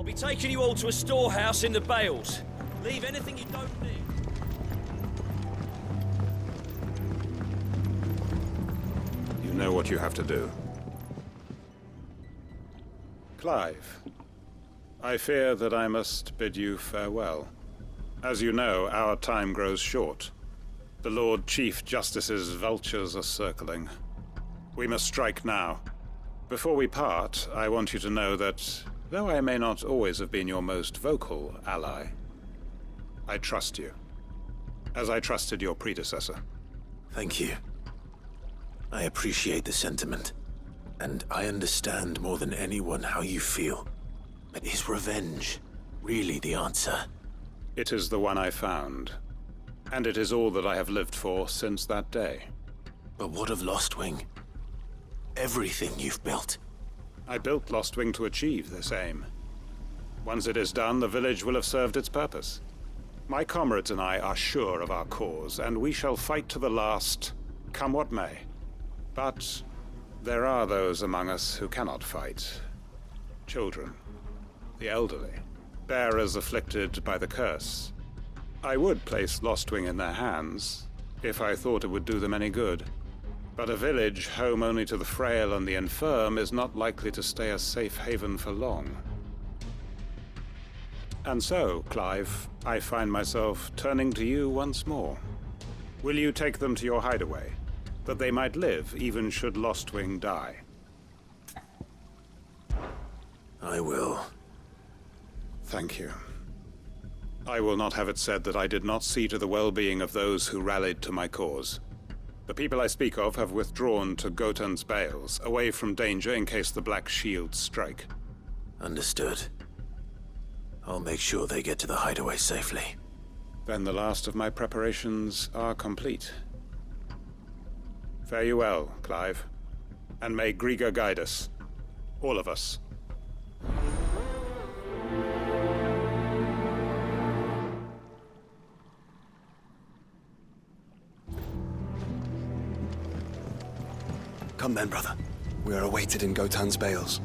I'll be taking you all to a storehouse in the Bales. Leave anything you don't need. You know what you have to do. Clive, I fear that I must bid you farewell. As you know, our time grows short. The Lord Chief Justice's vultures are circling. We must strike now. Before we part, I want you to know that, though I may not always have been your most vocal ally, I trust you, as I trusted your predecessor. Thank you. I appreciate the sentiment, and I understand more than anyone how you feel. But is revenge really the answer? It is the one I found, and it is all that I have lived for since that day. But what of Lostwing? Everything you've built. I built Lostwing to achieve this aim. Once it is done, the village will have served its purpose. My comrades and I are sure of our cause, and we shall fight to the last, come what may. But there are those among us who cannot fight. Children, the elderly, bearers afflicted by the curse. I would place Lostwing in their hands, if I thought it would do them any good. But a village home only to the frail and the infirm is not likely to stay a safe haven for long. And so, Clive, I find myself turning to you once more. Will you take them to your hideaway, that they might live even should Lostwing die? I will. Thank you. I will not have it said that I did not see to the well-being of those who rallied to my cause. The people I speak of have withdrawn to Gotan's Bales, away from danger in case the Black Shields strike. Understood. I'll make sure they get to the hideaway safely. Then the last of my preparations are complete. Fare you well, Clive. And may Griga guide us. All of us. Come then, brother. We are awaited in Gotan's Bales.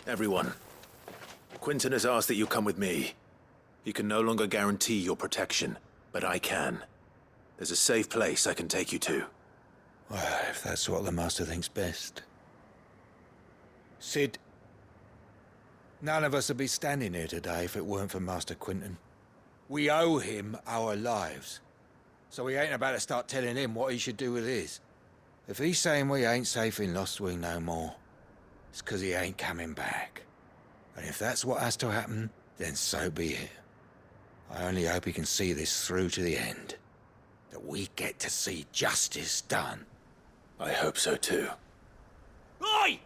Everyone, Quinton has asked that you come with me. He can no longer guarantee your protection, but I can. There's a safe place I can take you to. Well, if that's what the Master thinks best. Sid, none of us would be standing here today if it weren't for Master Quinton. We owe him our lives. So we ain't about to start telling him what he should do with his. If he's saying we ain't safe in Lostwing no more, it's 'cause he ain't coming back. And if that's what has to happen, then so be it. I only hope he can see this through to the end. That we get to see justice done. I hope so too. Oi!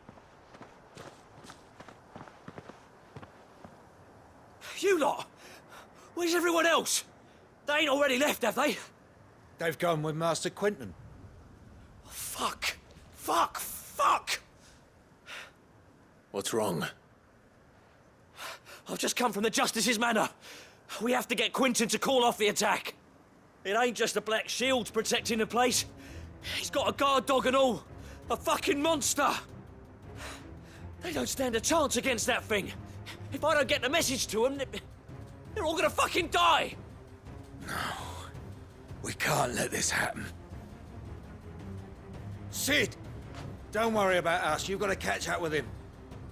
You lot! Where's everyone else? They ain't already left, have they? They've gone with Master Quinton. Fuck! Fuck! Fuck! What's wrong? I've just come from the Justice's manor. We have to get Quinton to call off the attack. It ain't just the Black Shields protecting the place. He's got a guard dog and all. A fucking monster. They don't stand a chance against that thing. If I don't get the message to them, they're all gonna fucking die. No. We can't let this happen. Sid! Don't worry about us. You've got to catch up with him.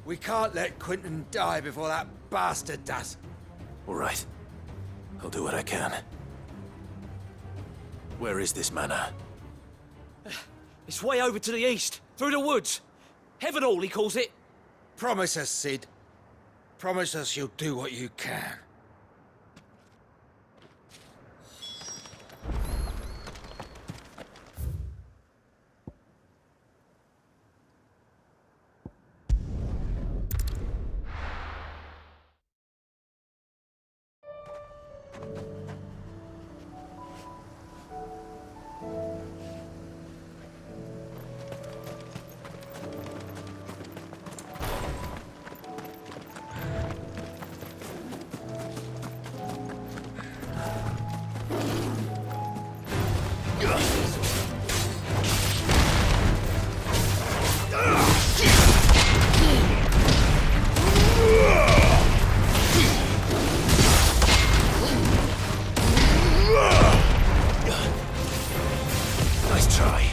We can't let Quinton die before that bastard does. All right. I'll do what I can. Where is this manor? It's way over to the east, through the woods. Heaven Hall, he calls it. Promise us, Sid. Promise us you'll do what you can. Nice try.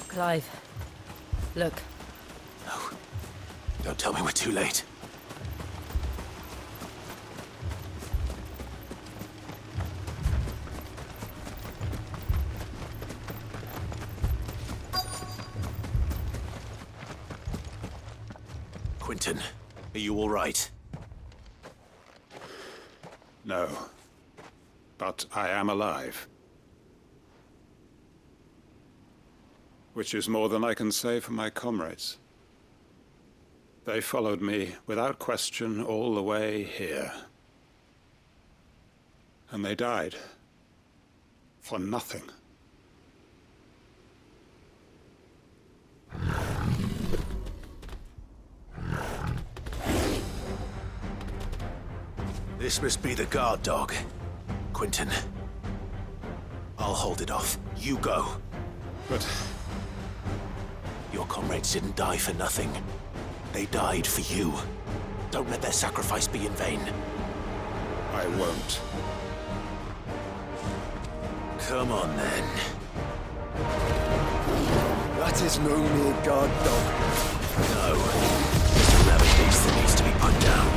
Clive, look. No. Don't tell me we're too late. Quentin, are you all right? No. But I am alive. Which is more than I can say for my comrades. They followed me without question all the way here. And they died. For nothing. This must be the guard dog. Quentin. I'll hold it off. You go. But your comrades didn't die for nothing. They died for you. Don't let their sacrifice be in vain. I won't. Come on, then. That is no mere guard dog. No. It's a rabid beast that needs to be put down.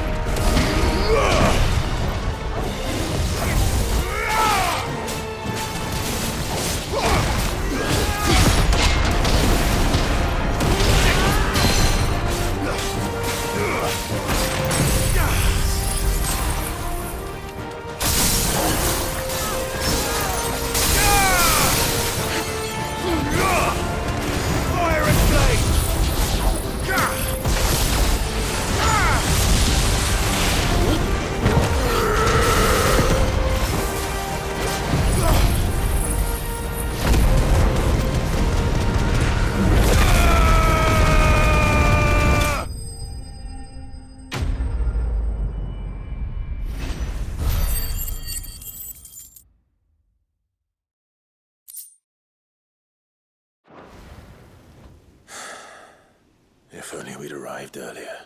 If only we'd arrived earlier.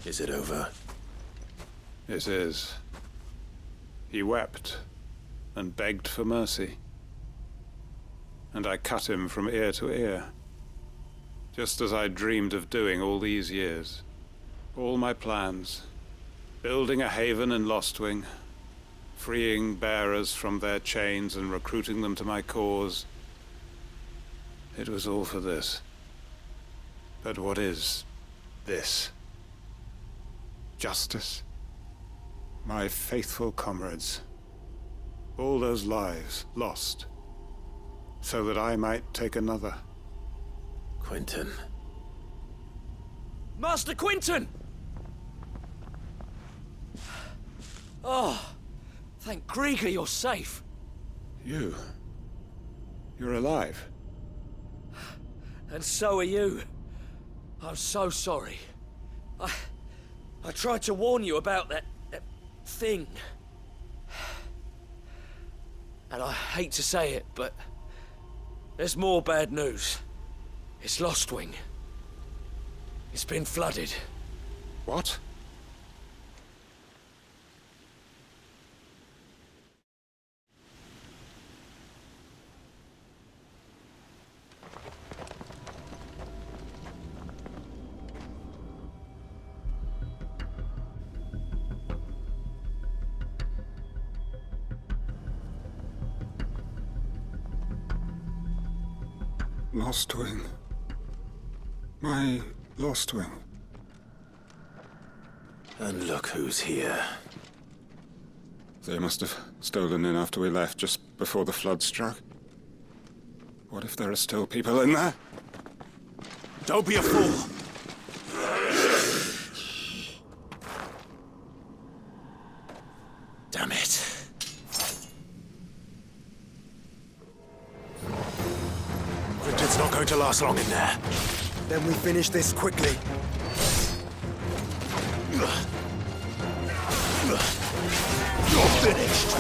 Is it over? It is. He wept and begged for mercy. And I cut him from ear to ear. Just as I dreamed of doing all these years. All my plans. Building a haven in Lostwing. Freeing bearers from their chains and recruiting them to my cause. It was all for this. But what is this? Justice? My faithful comrades. All those lives lost. So that I might take another. Quentin. Master Quinton! Oh, thank Grieger you're safe. You're alive. And so are you. I'm so sorry. I tried to warn you about that thing. And I hate to say it, but there's more bad news. It's Lostwing. It's been flooded. What? Lostwing. My Lostwing. And look who's here. They must have stolen in after we left, just before the flood struck. What if there are still people in there? Don't be a fool! Damn it. Quentin's not going to last long in there. Then we finish this quickly. You're finished!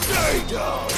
Stay down!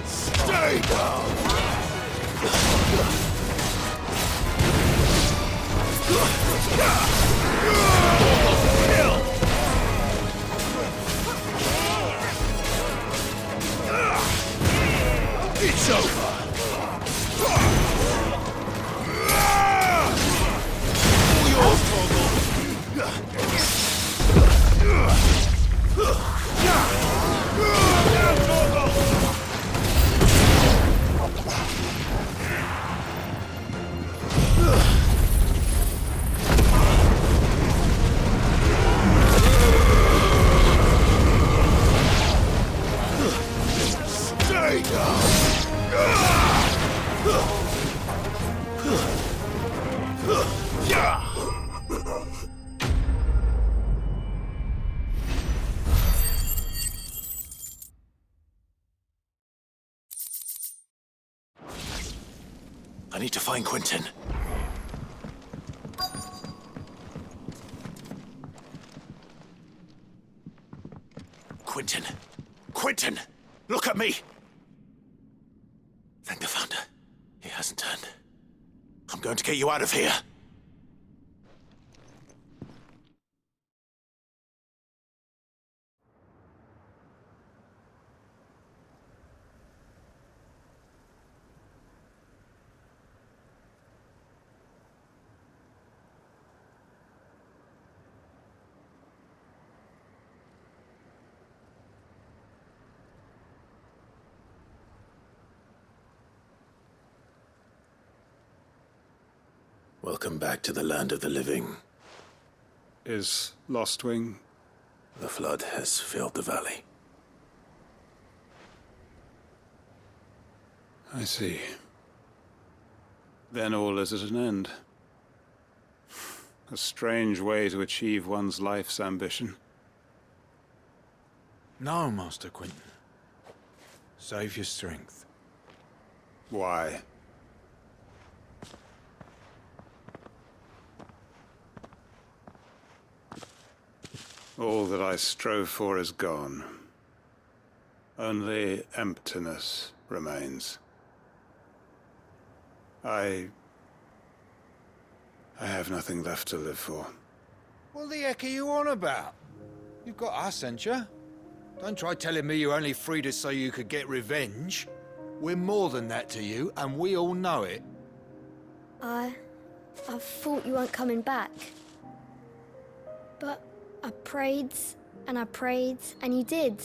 Stay down! It's over! All yours, Stay down! I need to find Quentin. Quentin. Quentin! Look at me! Thank the Founder. He hasn't turned. I'm going to get you out of here. Welcome back to the land of the living. Is Lostwing? The flood has filled the valley. I see. Then all is at an end. A strange way to achieve one's life's ambition. No, Master Quentin. Save your strength. Why? All that I strove for is gone. Only emptiness remains. I have nothing left to live for. What the heck are you on about? You've got us, ain't you? Don't try telling me you only freed us so you could get revenge. We're more than that to you, and we all know it. I thought you weren't coming back. But I prayed, and you did.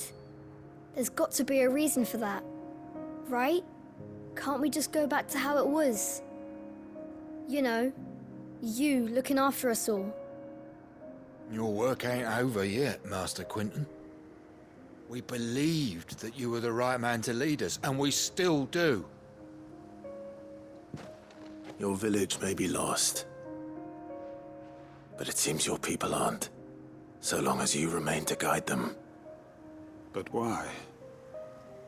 There's got to be a reason for that, right? Can't we just go back to how it was? You know, you looking after us all. Your work ain't over yet, Master Quentin. We believed that you were the right man to lead us, and we still do. Your village may be lost, but it seems your people aren't, so long as you remain to guide them. But why?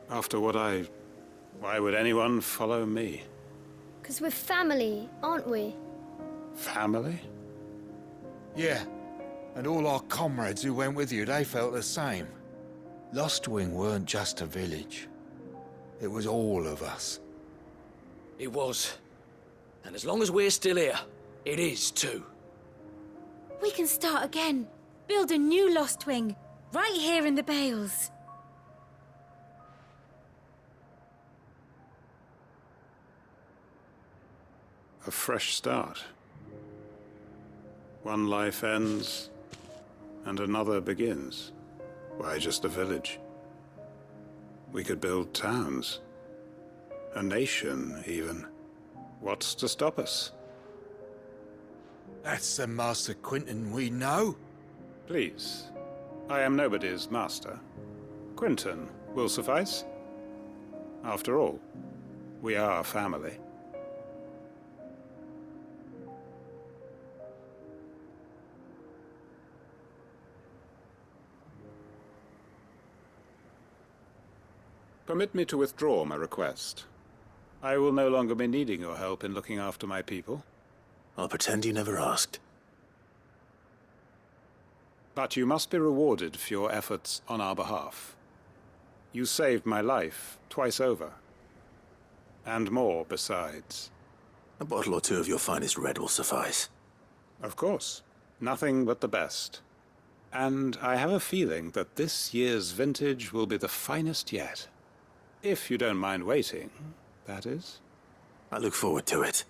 After what why would anyone follow me? 'Cause we're family, aren't we? Family? Yeah, and all our comrades who went with you, they felt the same. Lostwing weren't just a village. It was all of us. It was. And as long as we're still here, it is too. We can start again. Build a new Lost Wing, right here in the Bales. A fresh start. One life ends, and another begins. Why just a village? We could build towns. A nation, even. What's to stop us? That's the Master Quentin we know. Please. I am nobody's master. Quentin will suffice. After all, we are family. Permit me to withdraw my request. I will no longer be needing your help in looking after my people. I'll pretend you never asked. But you must be rewarded for your efforts on our behalf. You saved my life twice over. And more besides. A bottle or two of your finest red will suffice. Of course. Nothing but the best. And I have a feeling that this year's vintage will be the finest yet. If you don't mind waiting, that is. I look forward to it.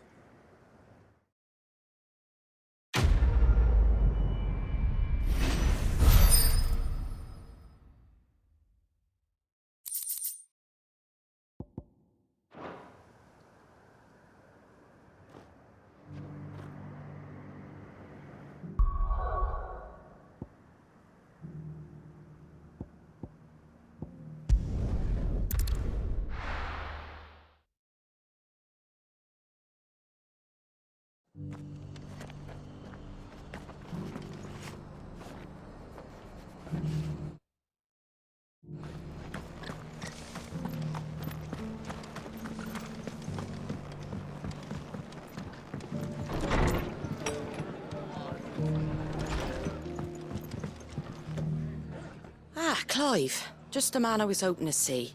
Ah, Clive. Just the man I was hoping to see.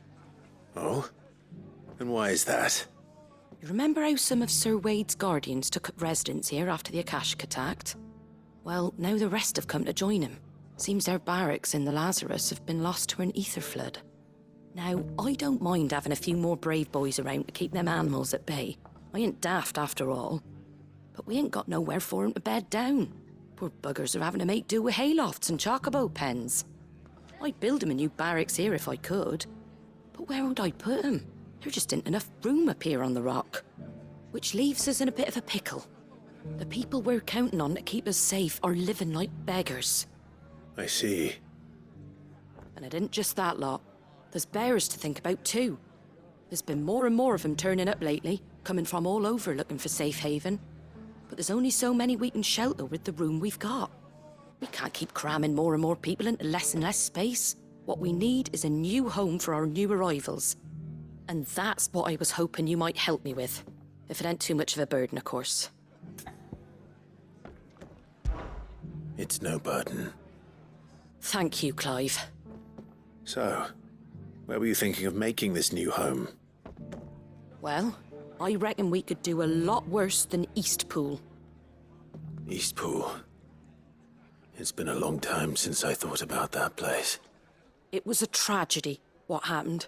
Oh? And why is that? You remember how some of Sir Wade's guardians took up residence here after the Akashic attacked? Well, now the rest have come to join him. Seems their barracks in the Lazarus have been lost to an ether flood. Now, I don't mind having a few more brave boys around to keep them animals at bay. I ain't daft after all. But we ain't got nowhere for 'em to bed down. Poor buggers are having to make do with haylofts and chocobo pens. I'd build 'em a new barracks here if I could. But where would I put 'em? There just ain't enough room up here on the rock. Which leaves us in a bit of a pickle. The people we're counting on to keep us safe are living like beggars. I see. And it isn't just that lot. There's bears to think about too. There's been more and more of them turning up lately, coming from all over looking for safe haven. But there's only so many we can shelter with the room we've got. We can't keep cramming more and more people into less and less space. What we need is a new home for our new arrivals. And that's what I was hoping you might help me with. If it ain't too much of a burden, of course. It's no burden. Thank you, Clive. So, where were you thinking of making this new home? Well, I reckon we could do a lot worse than Eastpool. Eastpool. It's been a long time since I thought about that place. It was a tragedy, what happened.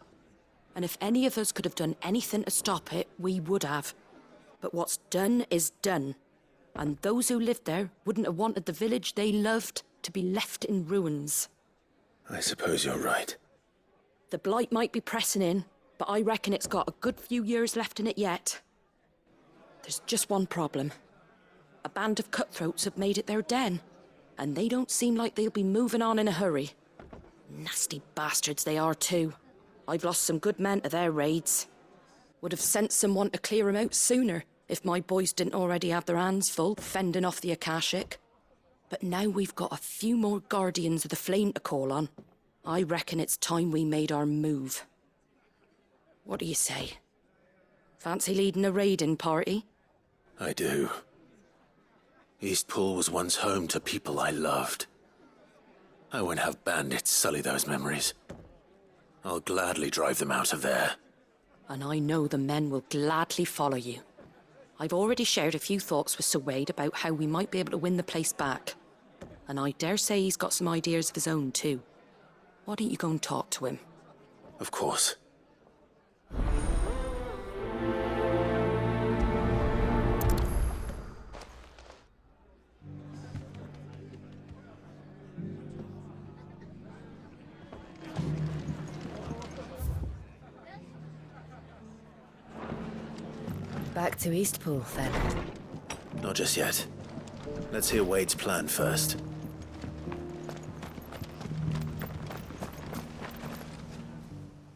And if any of us could have done anything to stop it, we would have. But what's done is done. And those who lived there wouldn't have wanted the village they loved to be left in ruins. I suppose you're right. The blight might be pressing in, but I reckon it's got a good few years left in it yet. There's just one problem. A band of cutthroats have made it their den, and they don't seem like they'll be moving on in a hurry. Nasty bastards they are too. I've lost some good men to their raids. Would have sent someone to clear 'em out sooner if my boys didn't already have their hands full fending off the Akashic. But now we've got a few more guardians of the flame to call on. I reckon it's time we made our move. What do you say? Fancy leading a raiding party? I do. Eastpool was once home to people I loved. I won't have bandits sully those memories. I'll gladly drive them out of there. And I know the men will gladly follow you. I've already shared a few thoughts with Sir Wade about how we might be able to win the place back. And I dare say he's got some ideas of his own too. Why don't you go and talk to him? Of course. Back to Eastpool, then. Not just yet. Let's hear Wade's plan first.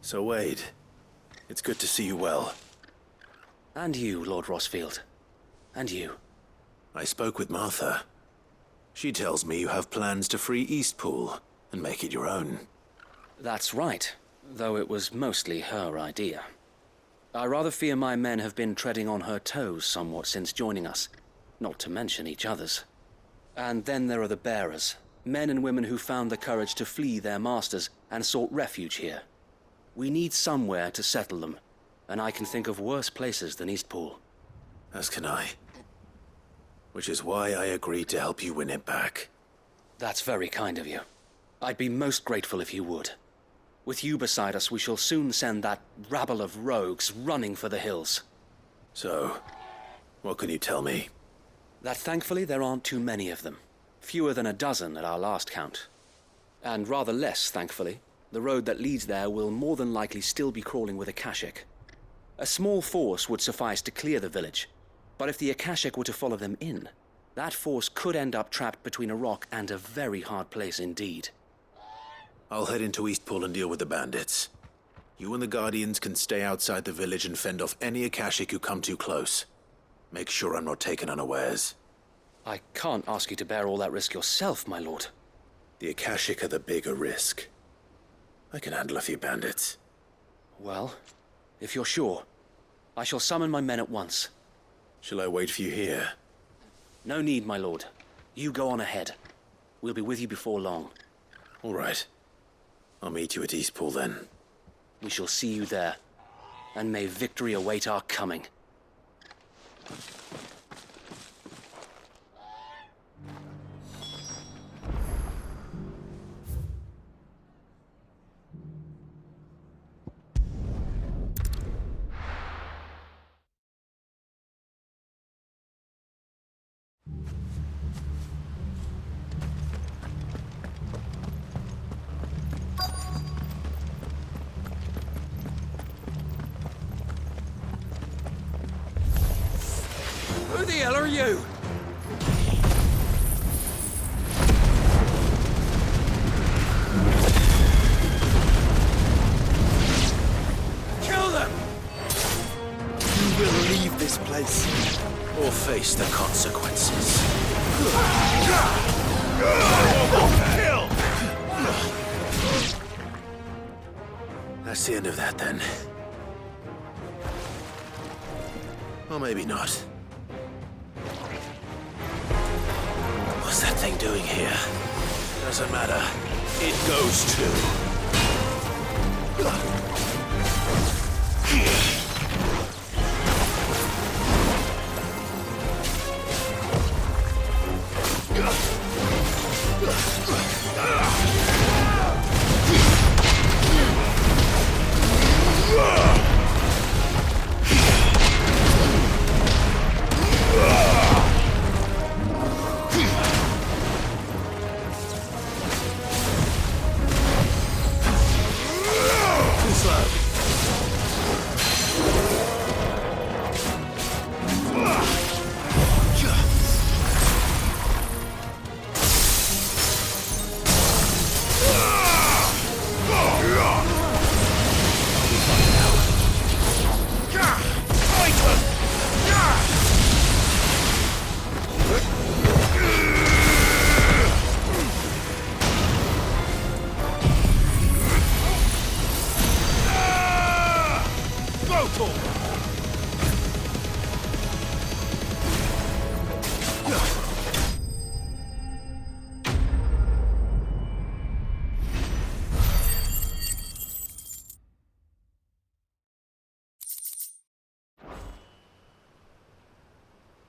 So, Wade, it's good to see you well. And you, Lord Rossfield. And you. I spoke with Martha. She tells me you have plans to free Eastpool and make it your own. That's right, though it was mostly her idea. I rather fear my men have been treading on her toes somewhat since joining us, not to mention each other's. And then there are the bearers, men and women who found the courage to flee their masters and sought refuge here. We need somewhere to settle them, and I can think of worse places than Eastpool. As can I. Which is why I agreed to help you win it back. That's very kind of you. I'd be most grateful if you would. With you beside us, we shall soon send that rabble of rogues running for the hills. So, what can you tell me? That thankfully there aren't too many of them. Fewer than a dozen at our last count. And rather less, thankfully, the road that leads there will more than likely still be crawling with Akashic. A small force would suffice to clear the village, but if the Akashic were to follow them in, that force could end up trapped between a rock and a very hard place indeed. I'll head into Eastpool and deal with the bandits. You and the Guardians can stay outside the village and fend off any Akashic who come too close. Make sure I'm not taken unawares. I can't ask you to bear all that risk yourself, my lord. The Akashic are the bigger risk. I can handle a few bandits. Well, if you're sure, I shall summon my men at once. Shall I wait for you here? No need, my lord. You go on ahead. We'll be with you before long. All right. I'll meet you at Eastpool then. We shall see you there, and may victory await our coming. Who the hell are you? Kill them! You will leave this place, or face the consequences. Kill! That's the end of that, then. Or maybe not. What's that thing doing here? Doesn't matter. It goes too.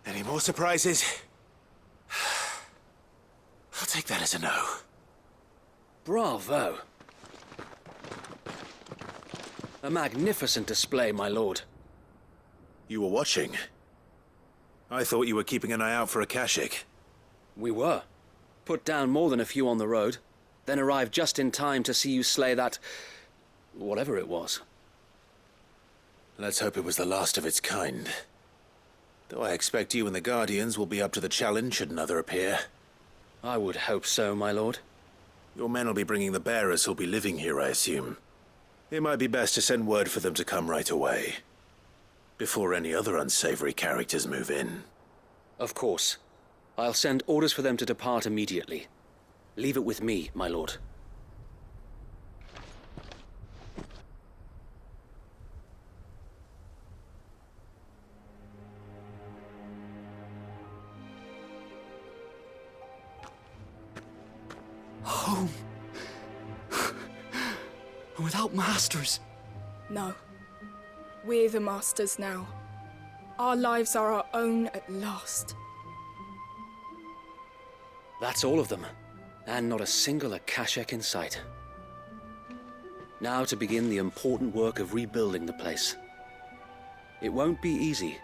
Any more surprises? I'll take that as a no. Bravo! A magnificent display, my lord. You were watching. I thought you were keeping an eye out for a Kashik. We were. Put down more than a few on the road, then arrived just in time to see you slay that... whatever it was. Let's hope it was the last of its kind. Though I expect you and the Guardians will be up to the challenge should another appear. I would hope so, my lord. Your men will be bringing the bearers who'll be living here, I assume. It might be best to send word for them to come right away, before any other unsavory characters move in. Of course. I'll send orders for them to depart immediately. Leave it with me, my lord. Home. Without masters. No. We're the masters now. Our lives are our own at last. That's all of them. And not a single Akashek in sight. Now to begin the important work of rebuilding the place. It won't be easy.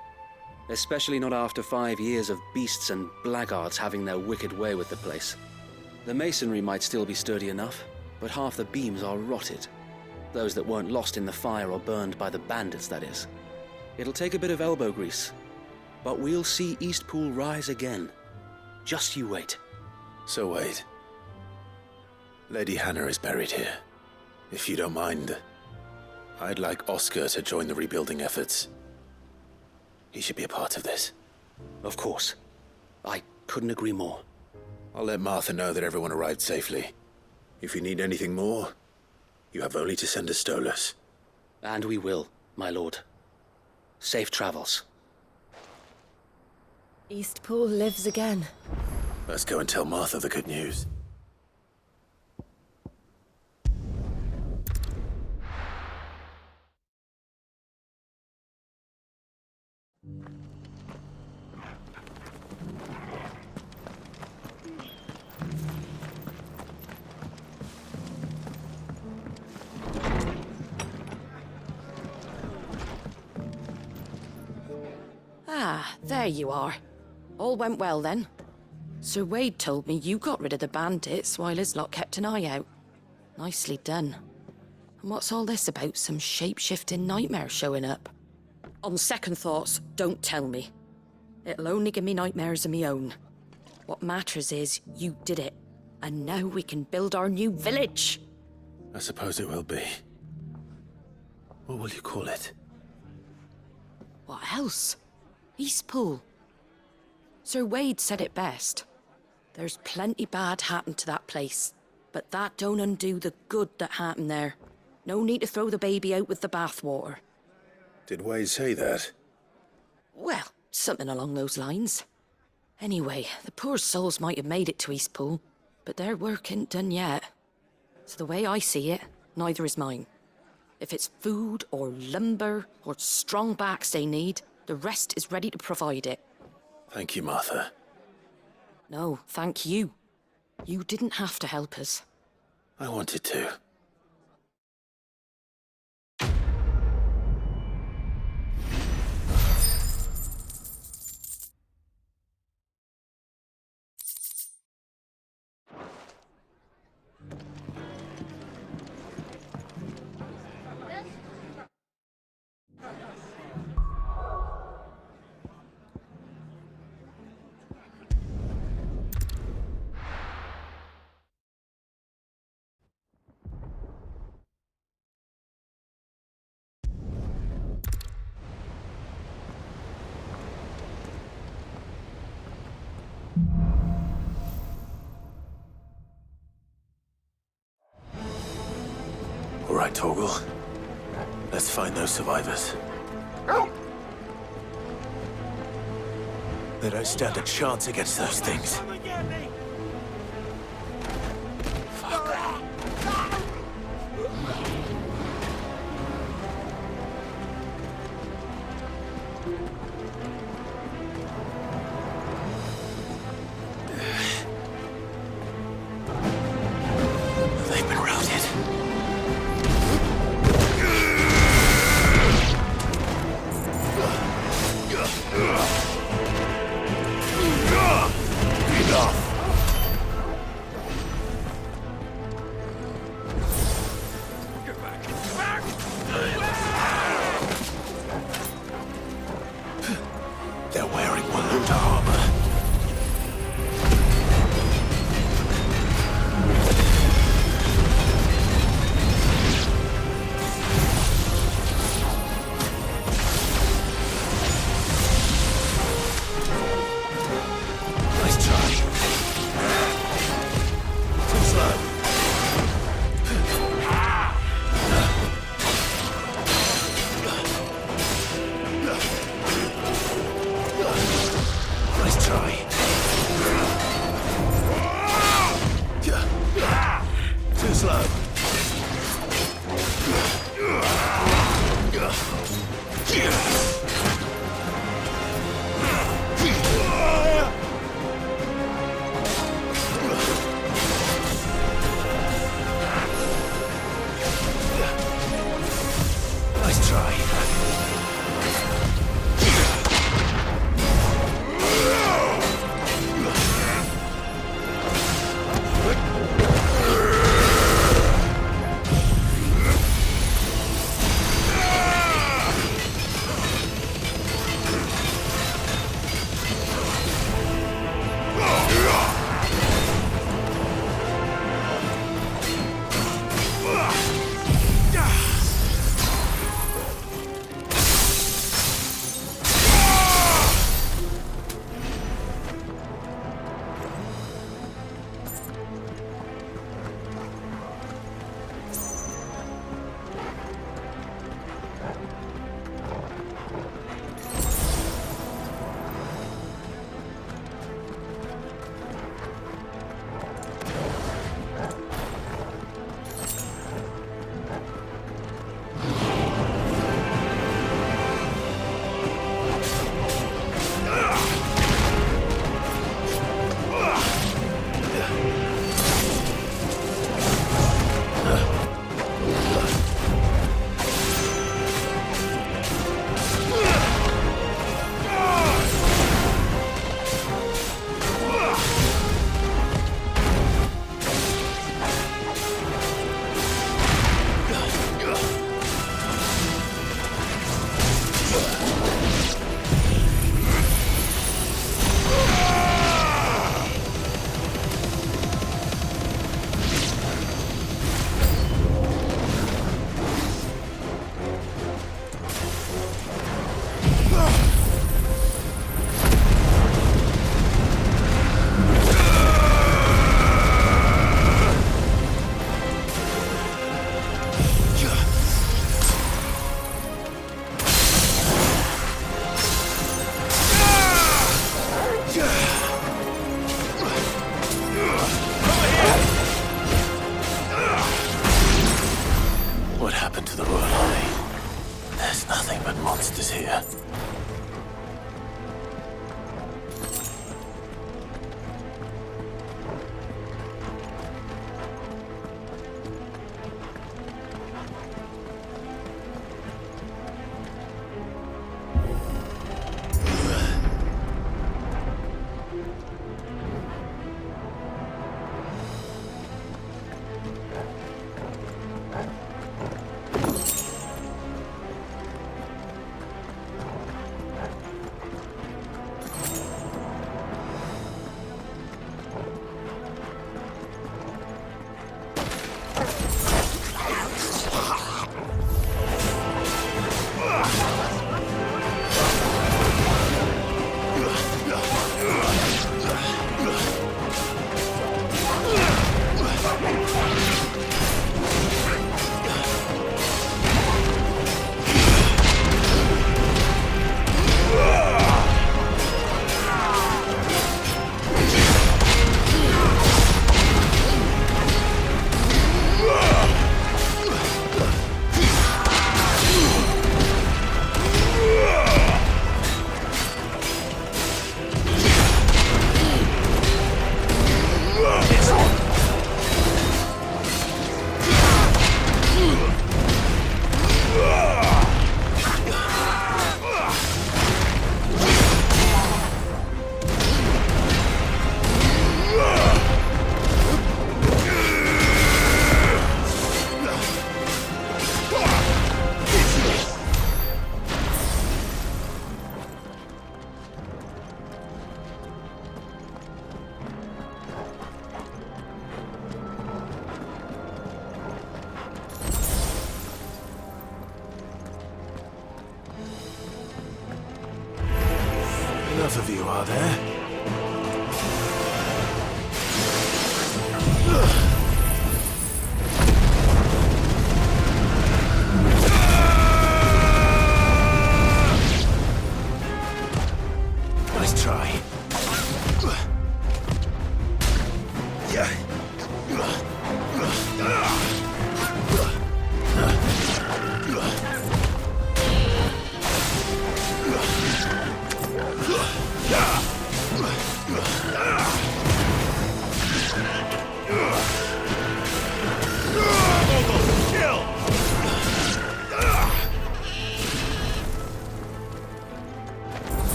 Especially not after 5 years of beasts and blackguards having their wicked way with the place. The masonry might still be sturdy enough, but half the beams are rotted. Those that weren't lost in the fire or burned by the bandits, that is. It'll take a bit of elbow grease, but we'll see Eastpool rise again. Just you wait. So wait. Lady Hannah is buried here. If you don't mind, I'd like Oscar to join the rebuilding efforts. He should be a part of this. Of course. I couldn't agree more. I'll let Martha know that everyone arrived safely. If you need anything more, you have only to send a Stolas. And we will, my lord. Safe travels. Eastpool lives again. Let's go and tell Martha the good news. Ah, there you are. All went well then. Sir Wade told me you got rid of the bandits while his lot kept an eye out. Nicely done. And what's all this about some shape-shifting nightmare showing up? On second thoughts, don't tell me. It'll only give me nightmares of me own. What matters is you did it. And now we can build our new village. I suppose it will be. What will you call it? What else? Eastpool. Sir Wade said it best. There's plenty bad happened to that place, but that don't undo the good that happened there. No need to throw the baby out with the bathwater. Did Wade say that? Well, something along those lines. Anyway, the poor souls might have made it to Eastpool, but their work ain't done yet. So the way I see it, neither is mine. If it's food or lumber or strong backs they need, the rest is ready to provide it. Thank you, Martha. No, thank you. You didn't have to help us. I wanted to. All right, Torgal. Let's find those survivors. They don't stand a chance against those things. They've been routed. Enough! What happened to the Royal Army? There's nothing but monsters here. Enough of you, are there? Nice try.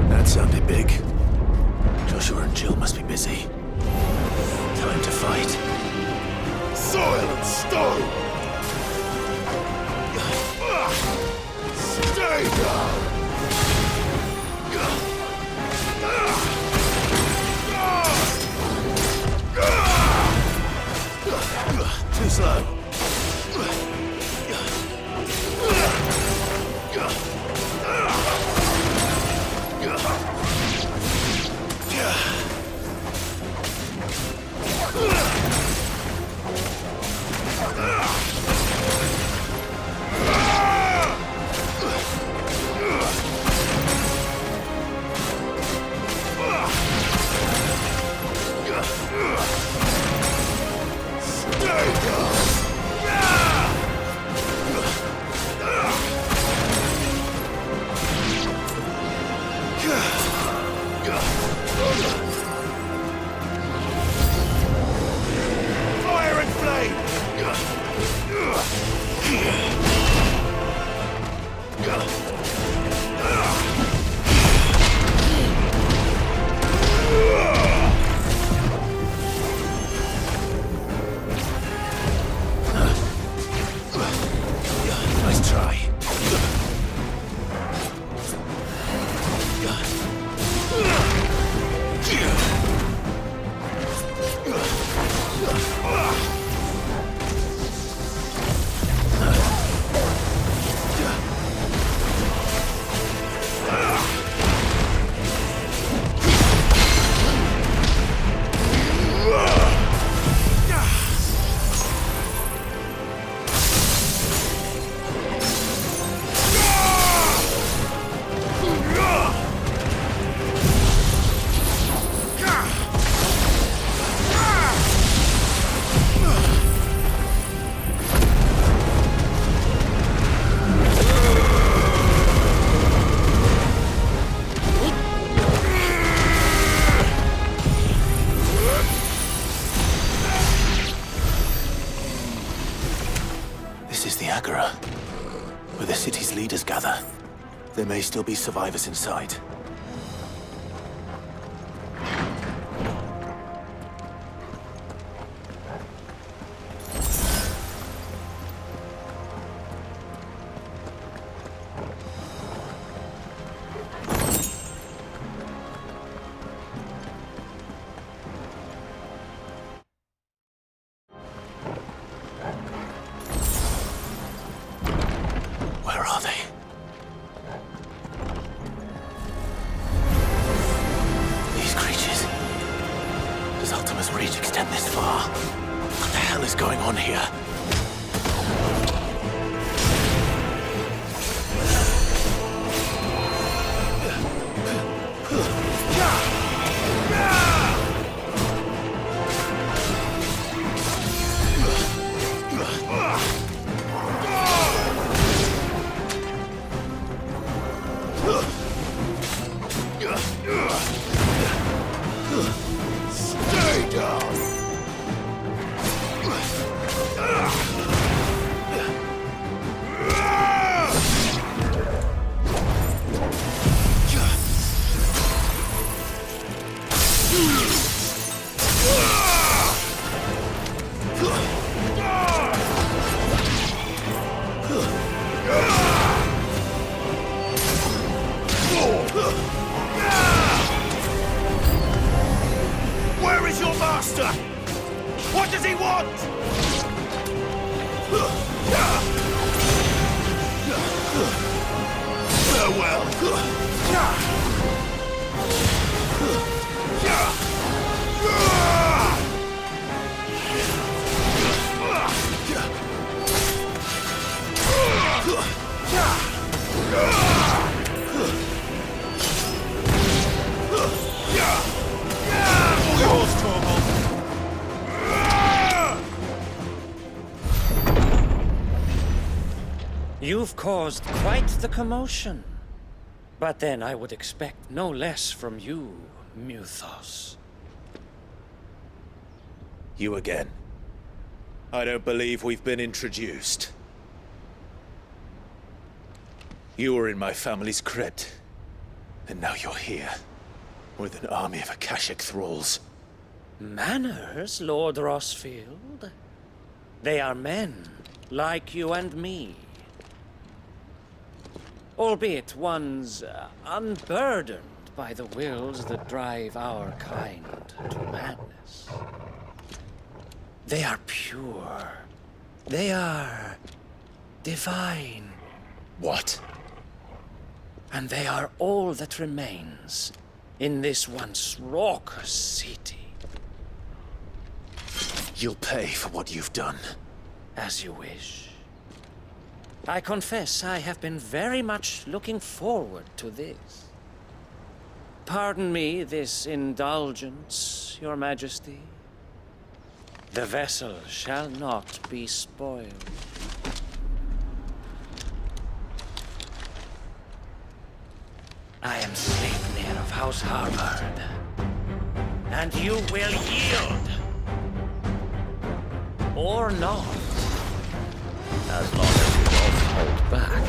That sounded big. Joshua and Jill must be busy. Time to fight. Soil and stone! Stay down! Too slow. There may still be survivors inside. Where are they? These creatures. Does Ultima's reach extend this far? What the hell is going on here? Stay down! Where is your master? What does he want? Farewell. You've caused quite the commotion. But then I would expect no less from you, Muthos. You again. I don't believe we've been introduced. You were in my family's crypt, and now you're here, with an army of Akashic thralls. Manners, Lord Rossfield? They are men, like you and me. Albeit ones unburdened by the wills that drive our kind to madness. They are pure. They are divine. What? And they are all that remains in this once raucous city. You'll pay for what you've done. As you wish. I confess I have been very much looking forward to this. Pardon me this indulgence, Your Majesty. The vessel shall not be spoiled. I am Sleipnir of House Harvard, and you will yield. Or not. As long as you don't hold back.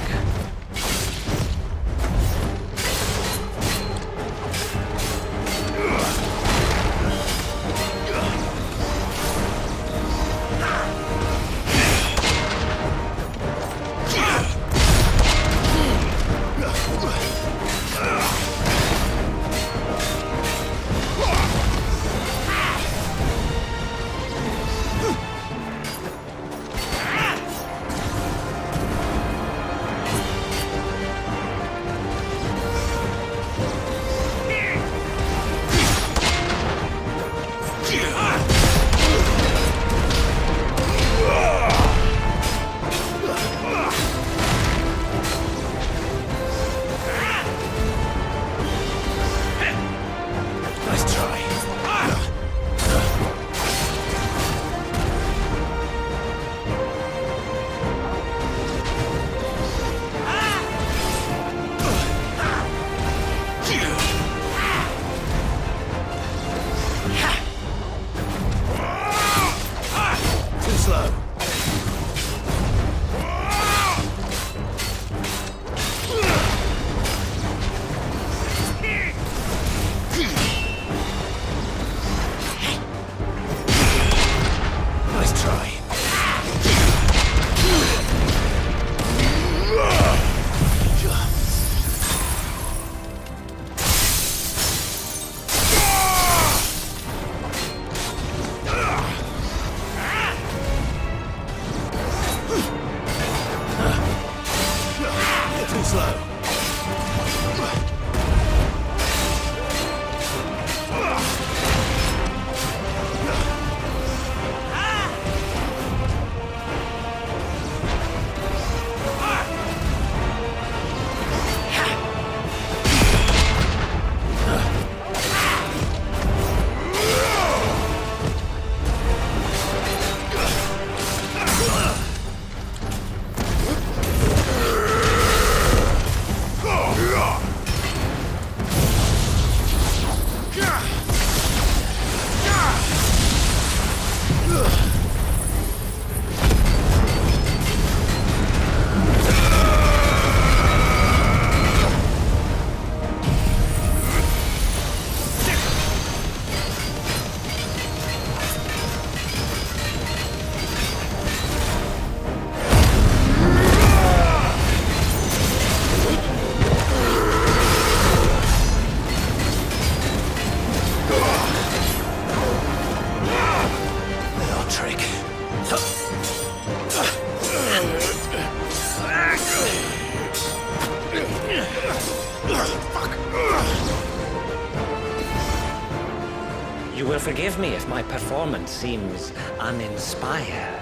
You will forgive me if my performance seems uninspired.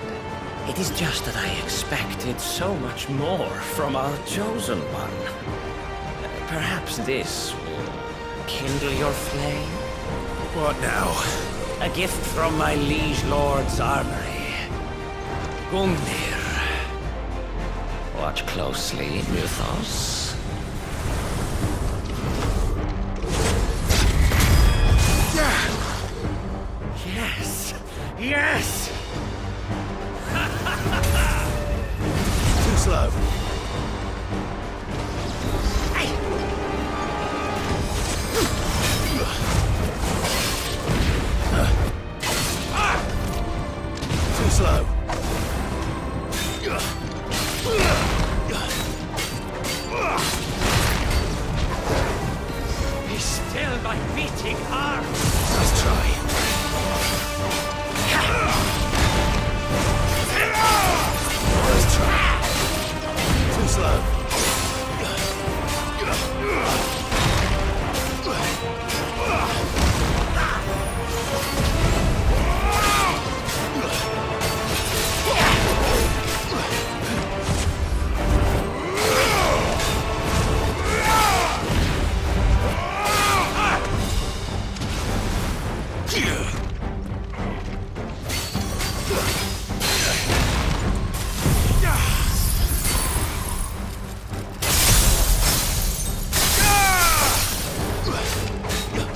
It is just that I expected so much more from our chosen one. Perhaps this will kindle your flame? What now? A gift from my liege lord's armory. Gungnir. Watch closely, Mythos. Yes! Yes! Too slow. Too slow. Be still, my beating heart! Nice try. Nice try. Too slow.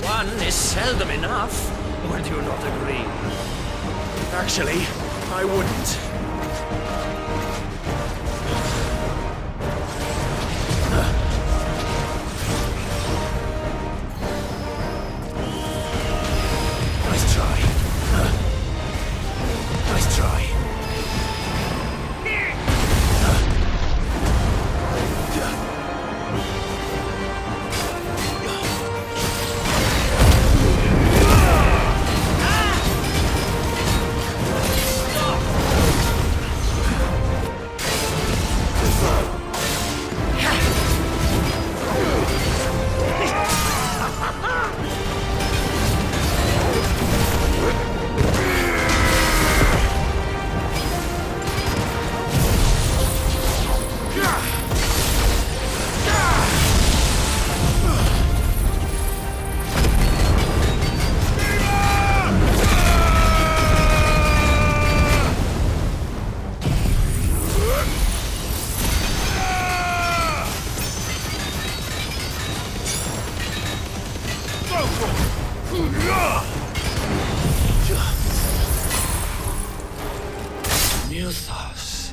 One is seldom enough. Would you not agree? Actually, I wouldn't. Nice try. Nice try. Mythos.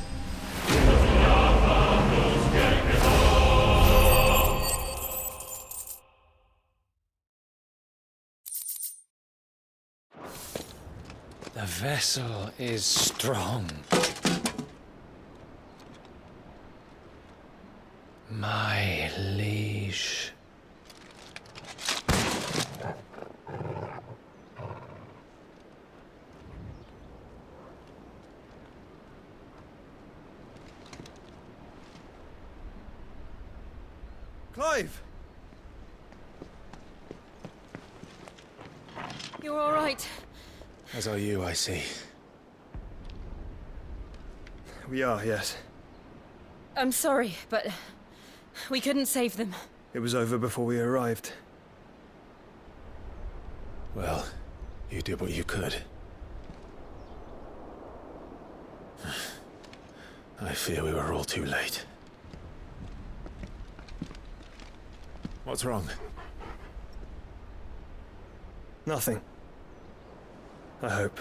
The vessel is strong. My liege. Clive! You're all right. As are you, I see. We are, yes. I'm sorry, but we couldn't save them. It was over before we arrived. Well, you did what you could. I fear we were all too late. What's wrong? Nothing. I hope.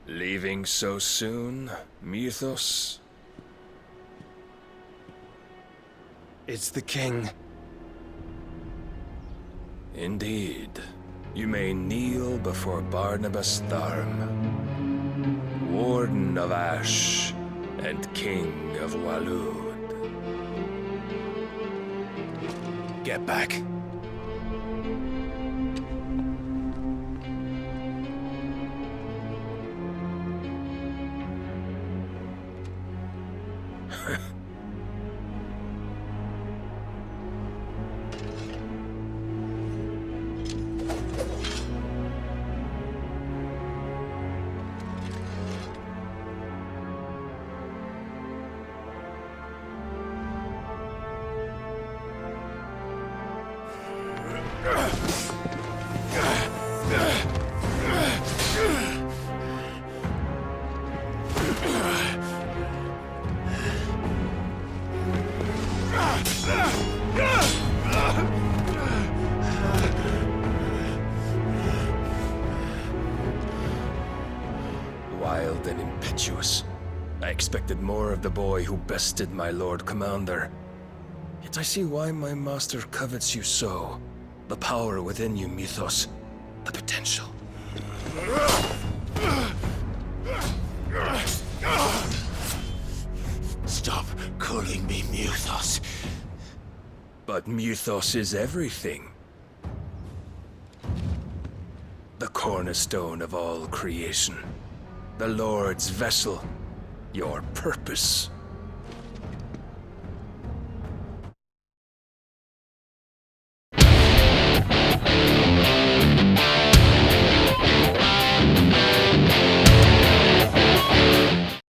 Leaving so soon, Mythos? It's the king. Indeed. You may kneel before Barnabas Tharm, Warden of Ash and King of Waloed. Get back. Wild and impetuous. I expected more of the boy who bested my Lord Commander. Yet I see why my master covets you so. The power within you, Mythos. The potential. Stop calling me Mythos. But Mythos is everything. The cornerstone of all creation. The Lord's vessel. Your purpose.